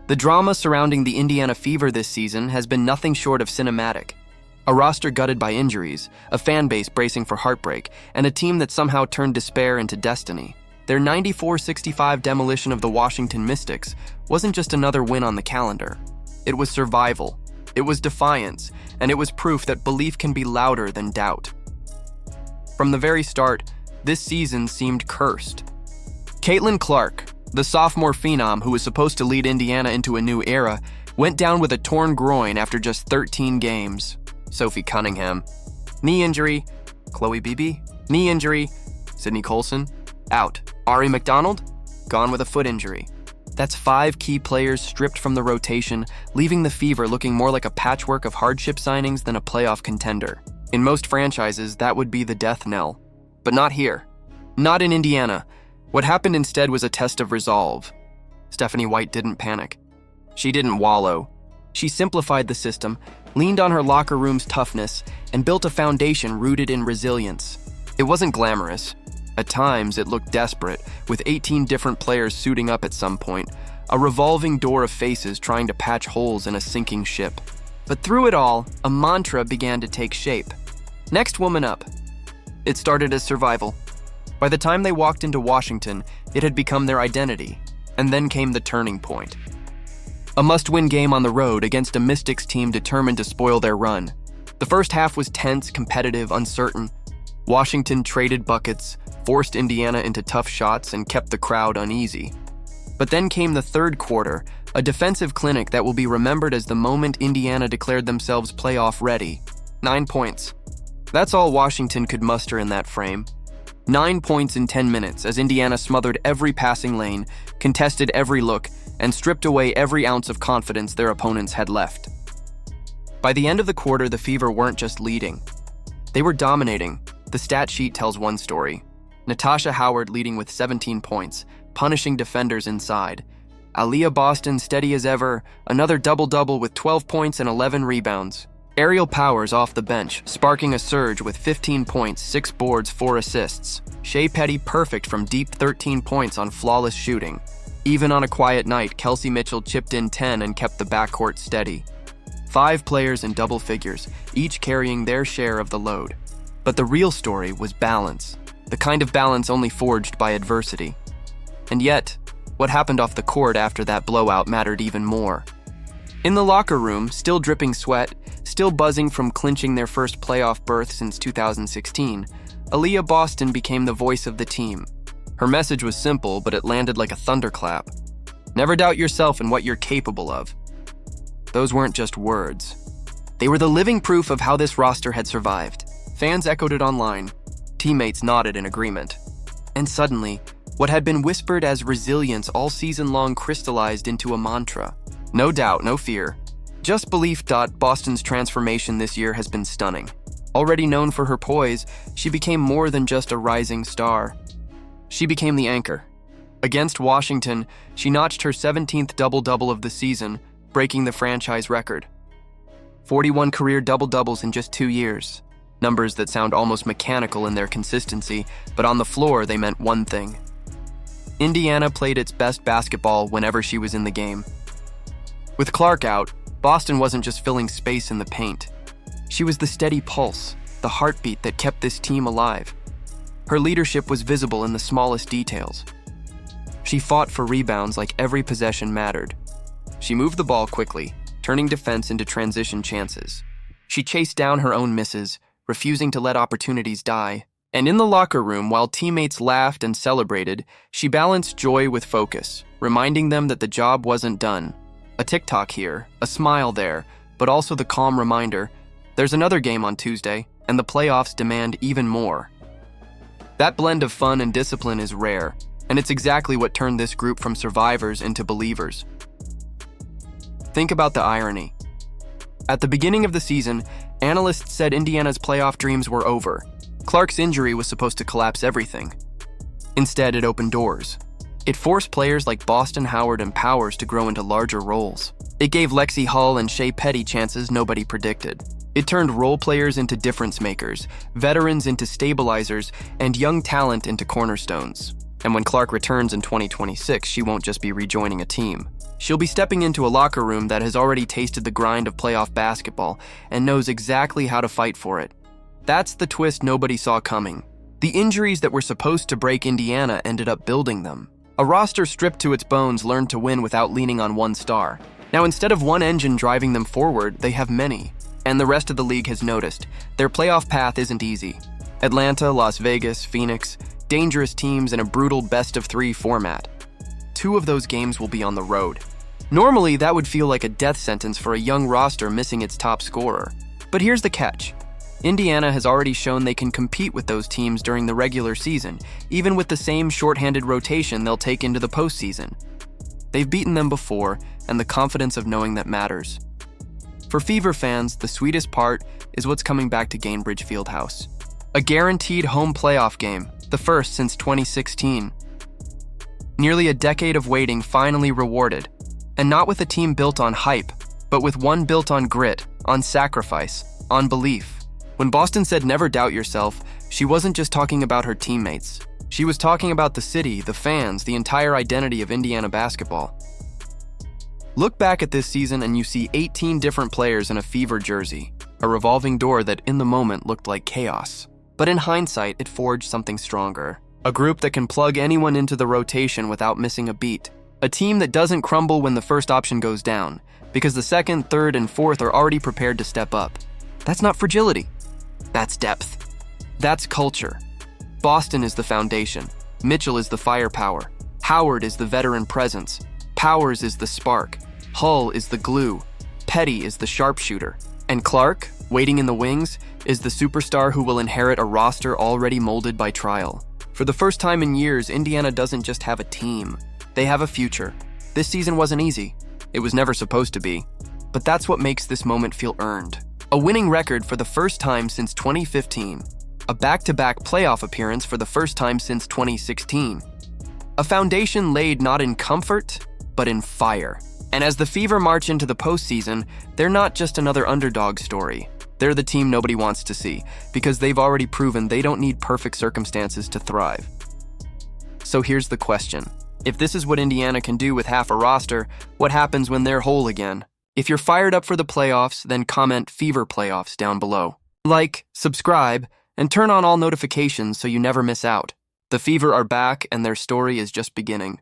The drama surrounding the Indiana Fever this season has been nothing short of cinematic. A roster gutted by injuries, a fan base bracing for heartbreak, and a team that somehow turned despair into destiny. Their 94-65 demolition of the Washington Mystics wasn't just another win on the calendar. It was survival, it was defiance, and it was proof that belief can be louder than doubt. From the very start, this season seemed cursed. Caitlin Clark, the sophomore phenom who was supposed to lead Indiana into a new era, went down with a torn groin after just 13 games. Sophie Cunningham. Knee injury, Khloe Bby. Knee injury, Sydney Colson. Out. Aari McDonald, gone with a foot injury. That's 5 key players stripped from the rotation, leaving the Fever looking more like a patchwork of hardship signings than a playoff contender. In most franchises, that would be the death knell. But not here. Not in Indiana. What happened instead was a test of resolve. Stephanie White didn't panic. She didn't wallow. She simplified the system, leaned on her locker room's toughness, and built a foundation rooted in resilience. It wasn't glamorous. At times, it looked desperate, with 18 different players suiting up at some point, a revolving door of faces trying to patch holes in a sinking ship. But through it all, a mantra began to take shape. Next woman up. It started as survival. By the time they walked into Washington, it had become their identity. And then came the turning point. A must-win game on the road against a Mystics team determined to spoil their run. The first half was tense, competitive, uncertain. Washington traded buckets, forced Indiana into tough shots, and kept the crowd uneasy. But then came the third quarter, a defensive clinic that will be remembered as the moment Indiana declared themselves playoff ready. 9 points. That's all Washington could muster in that frame. 9 points in 10 minutes as Indiana smothered every passing lane, contested every look, and stripped away every ounce of confidence their opponents had left. By the end of the quarter, the Fever weren't just leading. They were dominating. The stat sheet tells one story. Natasha Howard leading with 17 points, punishing defenders inside. Aliyah Boston steady as ever, another double-double with 12 points and 11 rebounds. Aerial Powers off the bench, sparking a surge with 15 points, 6 boards, 4 assists. Shea Petty perfect from deep 13 points on flawless shooting. Even on a quiet night, Kelsey Mitchell chipped in 10 and kept the backcourt steady. 5 players in double figures, each carrying their share of the load. But the real story was balance. The kind of balance only forged by adversity. And yet, what happened off the court after that blowout mattered even more. In the locker room, still dripping sweat, still buzzing from clinching their first playoff berth since 2016, Aliyah Boston became the voice of the team. Her message was simple, but it landed like a thunderclap. Never doubt yourself and what you're capable of. Those weren't just words. They were the living proof of how this roster had survived. Fans echoed it online. Teammates nodded in agreement. And suddenly, what had been whispered as resilience all season long crystallized into a mantra. No doubt, no fear. Just belief. Boston's transformation this year has been stunning. Already known for her poise, she became more than just a rising star. She became the anchor. Against Washington, she notched her 17th double-double of the season, breaking the franchise record. 41 career double-doubles in just 2 years. Numbers that sound almost mechanical in their consistency, but on the floor they meant one thing. Indiana played its best basketball whenever she was in the game. With Clark out, Boston wasn't just filling space in the paint. She was the steady pulse, the heartbeat that kept this team alive. Her leadership was visible in the smallest details. She fought for rebounds like every possession mattered. She moved the ball quickly, turning defense into transition chances. She chased down her own misses, refusing to let opportunities die. And in the locker room, while teammates laughed and celebrated, she balanced joy with focus, reminding them that the job wasn't done. A TikTok here, a smile there, but also the calm reminder, there's another game on Tuesday, and the playoffs demand even more. That blend of fun and discipline is rare, and it's exactly what turned this group from survivors into believers. Think about the irony. At the beginning of the season, analysts said Indiana's playoff dreams were over. Clark's injury was supposed to collapse everything. Instead, it opened doors. It forced players like Boston, Howard, and Powers to grow into larger roles. It gave Lexi Hull and Shea Petty chances nobody predicted. It turned role players into difference makers, veterans into stabilizers, and young talent into cornerstones. And when Clark returns in 2026, she won't just be rejoining a team. She'll be stepping into a locker room that has already tasted the grind of playoff basketball and knows exactly how to fight for it. That's the twist nobody saw coming. The injuries that were supposed to break Indiana ended up building them. A roster stripped to its bones learned to win without leaning on one star. Now, instead of one engine driving them forward, they have many. And the rest of the league has noticed. Their playoff path isn't easy. Atlanta, Las Vegas, Phoenix, dangerous teams in a brutal best-of-3 format. 2 of those games will be on the road. Normally, that would feel like a death sentence for a young roster missing its top scorer. But here's the catch. Indiana has already shown they can compete with those teams during the regular season, even with the same shorthanded rotation they'll take into the postseason. They've beaten them before, and the confidence of knowing that matters. For Fever fans, the sweetest part is what's coming back to Gainbridge Fieldhouse. A guaranteed home playoff game, the first since 2016. Nearly a decade of waiting finally rewarded, and not with a team built on hype, but with one built on grit, on sacrifice, on belief. When Boston said never doubt yourself, she wasn't just talking about her teammates. She was talking about the city, the fans, the entire identity of Indiana basketball. Look back at this season and you see 18 different players in a Fever jersey, a revolving door that in the moment looked like chaos. But in hindsight, it forged something stronger. A group that can plug anyone into the rotation without missing a beat. A team that doesn't crumble when the first option goes down, because the second, third, and fourth are already prepared to step up. That's not fragility. That's depth. That's culture. Boston is the foundation. Mitchell is the firepower. Howard is the veteran presence. Powers is the spark. Hull is the glue. Petty is the sharpshooter. And Clark, waiting in the wings, is the superstar who will inherit a roster already molded by trial. For the first time in years, Indiana doesn't just have a team. They have a future. This season wasn't easy. It was never supposed to be. But that's what makes this moment feel earned. A winning record for the first time since 2015. A back-to-back playoff appearance for the first time since 2016. A foundation laid not in comfort, but in fire. And as the Fever march into the postseason, they're not just another underdog story. They're the team nobody wants to see, because they've already proven they don't need perfect circumstances to thrive. So here's the question. If this is what Indiana can do with half a roster, what happens when they're whole again? If you're fired up for the playoffs, then comment Fever Playoffs down below. Like, subscribe, and turn on all notifications so you never miss out. The Fever are back, and their story is just beginning.